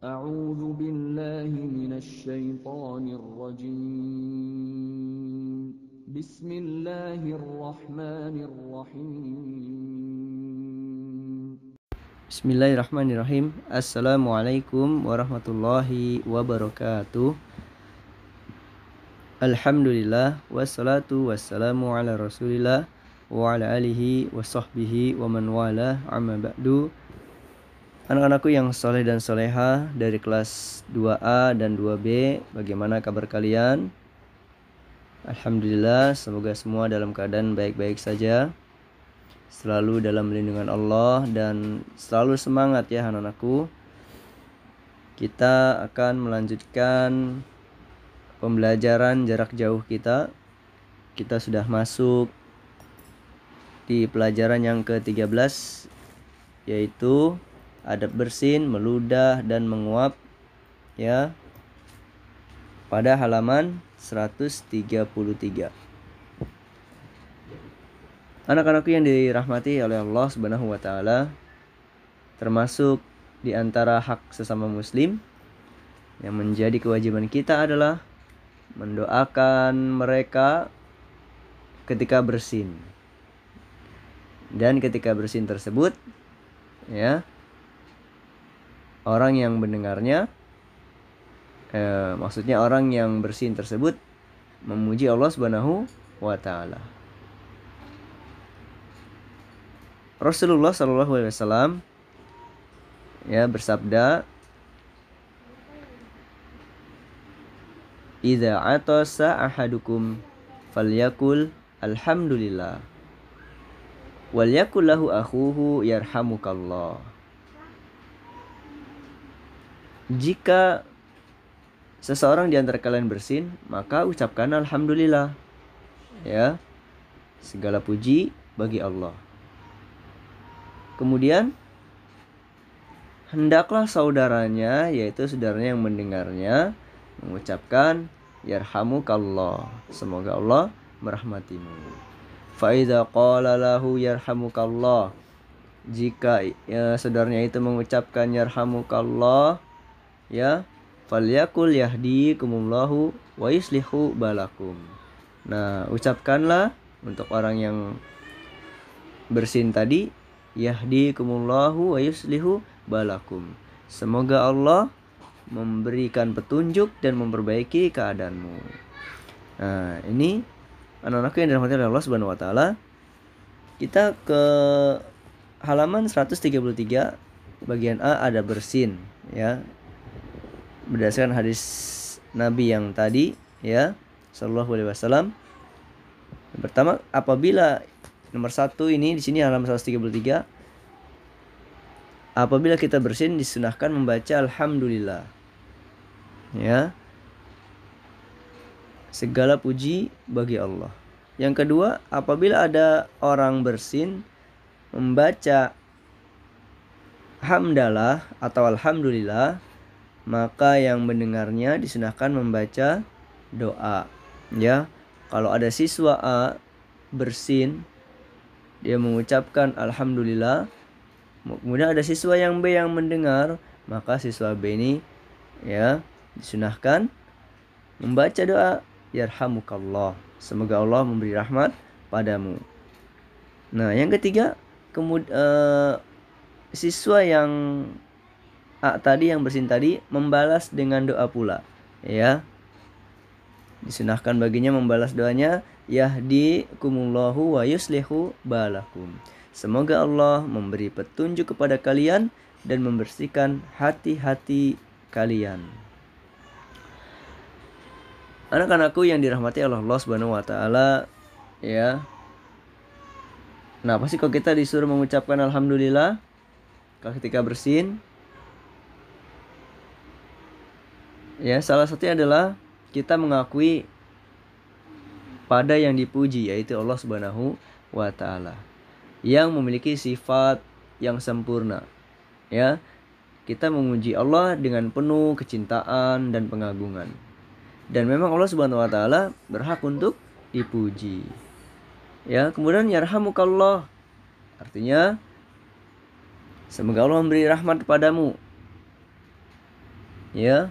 أعوذ بالله من الشيطان الرجيم بسم الله الرحمن الرحيم Bismillahirrahmanirrahim. Assalamualaikum warahmatullahi wabarakatuh. Alhamdulillah wassalatu wassalamu ala Rasulillah wa ala alihi wa sahbihi wa man wala, amma ba'du. Anak-anakku yang soleh dan soleha dari kelas 2A dan 2B, bagaimana kabar kalian? Alhamdulillah, semoga semua dalam keadaan baik-baik saja, selalu dalam lindungan Allah, dan selalu semangat ya anak-anakku. Kita akan melanjutkan pembelajaran jarak jauh kita. Kita sudah masuk di pelajaran yang ke-13, yaitu adab bersin, meludah, dan menguap ya, pada halaman 133. Anak-anakku yang dirahmati oleh Allah Subhanahu wa taala, termasuk di antara hak sesama muslim yang menjadi kewajiban kita adalah mendoakan mereka ketika bersin. Dan ketika bersin tersebut ya, orang yang mendengarnya, maksudnya orang yang bersin tersebut memuji Allah Subhanahu wa taala. Rasulullah sallallahu alaihi wasallam ya bersabda, "Idza atasa ahadukum falyakul alhamdulillah wal yakul lahu akhuhu yarhamukallah." Jika seseorang di antara kalian bersin, maka ucapkan alhamdulillah. Ya, segala puji bagi Allah. Kemudian hendaklah saudaranya, yaitu saudaranya yang mendengarnya, mengucapkan yarhamukallah, semoga Allah merahmatimu. Fa idza qala lahu yarhamukallah, jika saudaranya itu mengucapkan yarhamukallah ya, falyakul yahdikumullahu wa yuslihu balakum. Nah, ucapkanlah untuk orang yang bersin tadi, yahdikumullahu wa yuslihu balakum, semoga Allah memberikan petunjuk dan memperbaiki keadaanmu. Nah, ini anak-anakku yang dirahmati oleh Allah Subhanahu wa taala. Kita ke halaman 133, bagian A, ada bersin ya, berdasarkan hadis Nabi yang tadi ya, sallallahu alaihi wasallam. Yang pertama, apabila nomor 1 ini di sini halaman 133, apabila kita bersin disunahkan membaca alhamdulillah ya, segala puji bagi Allah. Yang kedua, apabila ada orang bersin membaca hamdalah atau alhamdulillah, maka yang mendengarnya disunahkan membaca doa ya. Kalau ada siswa A bersin, dia mengucapkan alhamdulillah, kemudian ada siswa yang B yang mendengar, maka siswa B ini ya disunahkan membaca doa yarhamukallah, semoga Allah memberi rahmat padamu. Nah, yang ketiga, siswa yang A tadi, yang bersin tadi, membalas dengan doa pula ya. Disunahkan baginya membalas doanya, yahdikumullahu wa yuslihu balakum, semoga Allah memberi petunjuk kepada kalian dan membersihkan hati-hati kalian. Anak-anakku yang dirahmati Allah Subhanahu wa taala ya. Nah, pasti kalau kita disuruh mengucapkan alhamdulillah kalau ketika bersin ya, salah satunya adalah kita mengakui pada yang dipuji, yaitu Allah Subhanahu wa taala yang memiliki sifat yang sempurna ya. Kita memuji Allah dengan penuh kecintaan dan pengagungan, dan memang Allah Subhanahu wa taala berhak untuk dipuji ya. Kemudian yarhamukallah artinya semoga Allah memberi rahmat kepadamu. ya,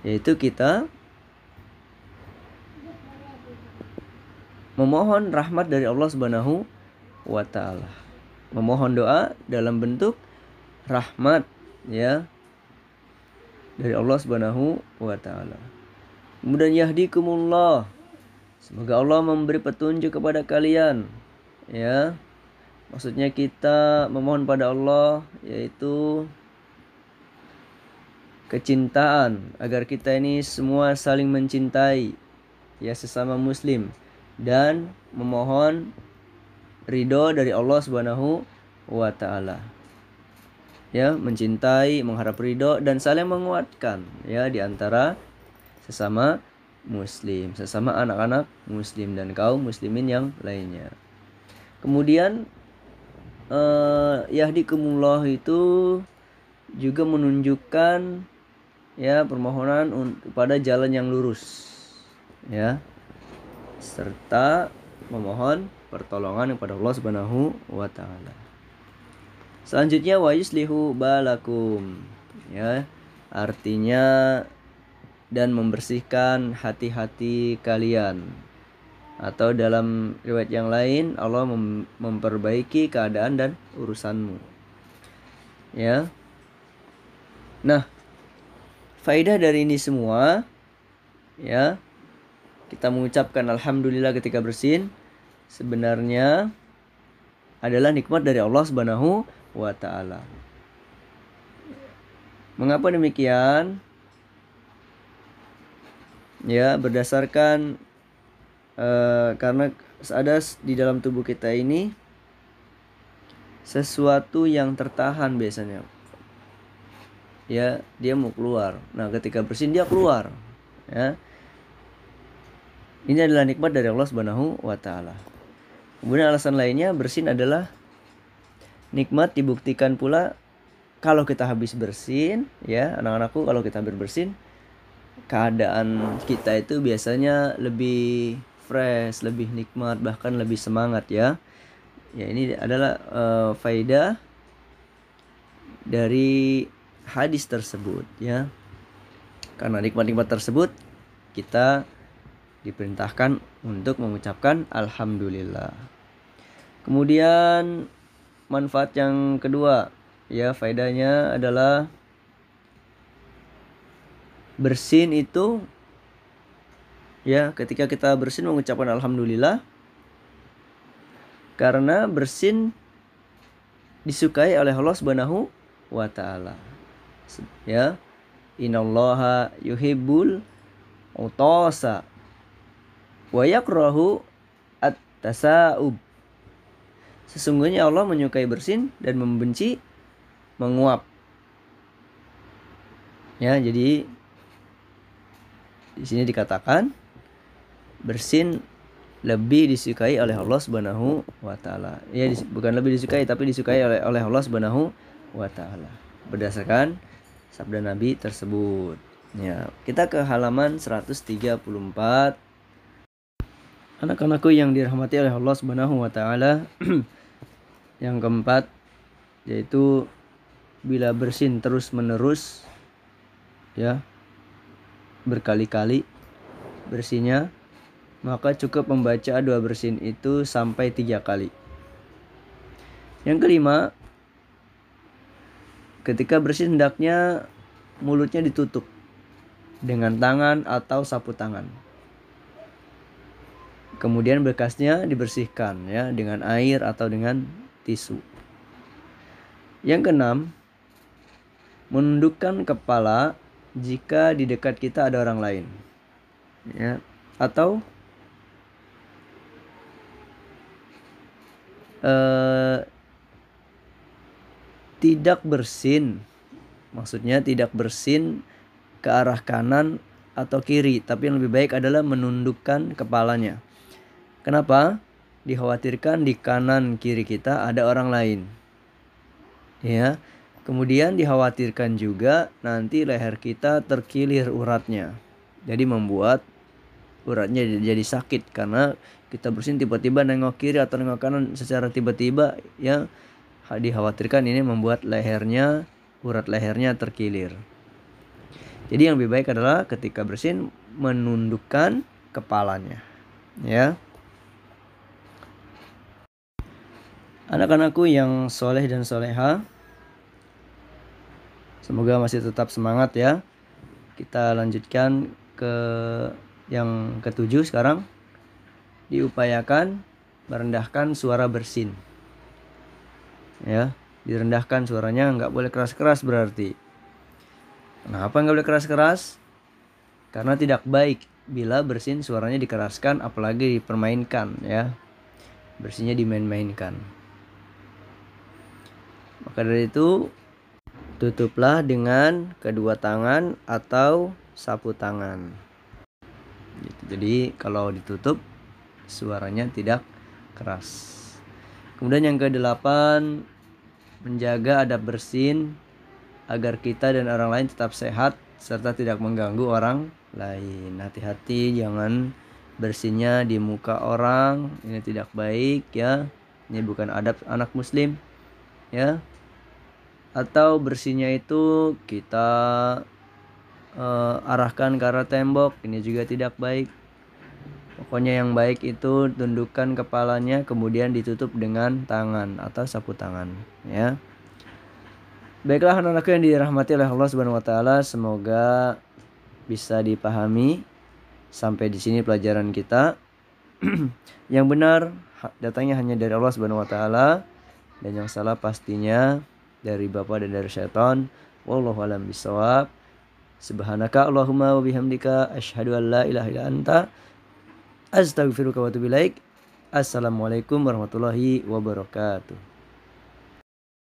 yaitu kita memohon rahmat dari Allah Subhanahu wa taala. Memohon doa dalam bentuk rahmat, ya, dari Allah Subhanahu wa taala. Kemudian yahdikumullah. Semoga Allah memberi petunjuk kepada kalian, ya. Maksudnya kita memohon pada Allah yaitu kecintaan, agar kita ini semua saling mencintai, ya, sesama muslim, dan memohon ridho dari Allah Subhanahu wa taala. Ya, mencintai, mengharap ridho dan saling menguatkan, ya, di antara sesama muslim, sesama anak-anak muslim dan kaum muslimin yang lainnya. Kemudian yahdikumullah itu juga menunjukkan, ya, permohonan pada jalan yang lurus, ya, serta memohon pertolongan kepada Allah Subhanahu wa taala. Selanjutnya wa yuslihu balakum, ya, artinya dan membersihkan hati-hati kalian. Atau dalam riwayat yang lain, Allah memperbaiki keadaan dan urusanmu, ya. Nah, faedah dari ini semua, ya, kita mengucapkan alhamdulillah ketika bersin sebenarnya adalah nikmat dari Allah Subhanahu wa taala. Mengapa demikian? Ya, berdasarkan karena ada di dalam tubuh kita ini sesuatu yang tertahan biasanya, ya, dia mau keluar. Nah, ketika bersin dia keluar, ya. Ini adalah nikmat dari Allah Subhanahu wa taala. Kemudian alasan lainnya, bersin adalah nikmat dibuktikan pula kalau kita habis bersin, ya, anak-anakku, kalau kita habis bersin, keadaan kita itu biasanya lebih fresh, lebih nikmat, bahkan lebih semangat, ya. Ya, ini adalah faedah dari hadis tersebut, ya. Karena nikmat-nikmat tersebut kita diperintahkan untuk mengucapkan alhamdulillah. Kemudian manfaat yang kedua, ya, faedahnya adalah bersin itu, ya, ketika kita bersin mengucapkan alhamdulillah, karena bersin disukai oleh Allah Subhanahu wa taala, ya. Innallaha yuhibbul utasa wa yakrahu at-tasa'ub. Sesungguhnya Allah menyukai bersin dan membenci menguap. Ya, jadi di sini dikatakan bersin lebih disukai oleh Allah Subhanahu wa taala. Ya, bukan lebih disukai, tapi disukai oleh Allah Subhanahu wa taala. Berdasarkan sabda Nabi tersebut. Ya, kita ke halaman 134. Anak-anakku yang dirahmati oleh Allah Subhanahu wa taala, yang keempat yaitu bila bersin terus-menerus, ya, berkali-kali bersinnya, maka cukup membaca doa bersin itu sampai 3 kali. Yang kelima, ketika bersin hendaknya mulutnya ditutup dengan tangan atau sapu tangan. Kemudian bekasnya dibersihkan, ya, dengan air atau dengan tisu. Yang keenam, menundukkan kepala jika di dekat kita ada orang lain, ya, atau tidak bersin, maksudnya tidak bersin ke arah kanan atau kiri, tapi yang lebih baik adalah menundukkan kepalanya. Kenapa? Dikhawatirkan di kanan kiri kita ada orang lain, ya. Kemudian dikhawatirkan juga nanti leher kita terkilir uratnya, jadi membuat uratnya jadi sakit karena kita bersin tiba-tiba nengok kiri atau nengok kanan secara tiba-tiba, ya. Dikhawatirkan ini membuat lehernya urat lehernya terkilir. Jadi yang lebih baik adalah ketika bersin menundukkan kepalanya, ya. Anak-anakku yang soleh dan soleha, semoga masih tetap semangat ya. Kita lanjutkan ke yang ketujuh sekarang. Diupayakan merendahkan suara bersin. Ya, direndahkan suaranya, nggak boleh keras-keras berarti. Kenapa nggak boleh keras-keras? Karena tidak baik bila bersin suaranya dikeraskan, apalagi dipermainkan ya. Bersinnya dimain-mainkan. Maka dari itu tutuplah dengan kedua tangan atau sapu tangan. Jadi kalau ditutup suaranya tidak keras. Kemudian yang kedelapan, menjaga adab bersin agar kita dan orang lain tetap sehat serta tidak mengganggu orang lain. Hati-hati jangan bersinnya di muka orang, ini tidak baik ya. Ini bukan adab anak muslim ya. Atau bersinnya itu kita arahkan ke arah tembok, ini juga tidak baik. Pokoknya yang baik itu tundukkan kepalanya kemudian ditutup dengan tangan atau sapu tangan ya. Baiklah anak-anakku yang dirahmati oleh Allah Subhanahu wa taala, semoga bisa dipahami sampai di sini pelajaran kita. Yang benar datangnya hanya dari Allah Subhanahu wa taala dan yang salah pastinya dari Bapa dan dari syaitan. Wallahu a'lam bishawab. Subhanaka Allahumma wa bihamdika asyhadu an la ilaha illa anta astaghfiruka wa atubu ilaik. Assalamualaikum warahmatullahi wabarakatuh.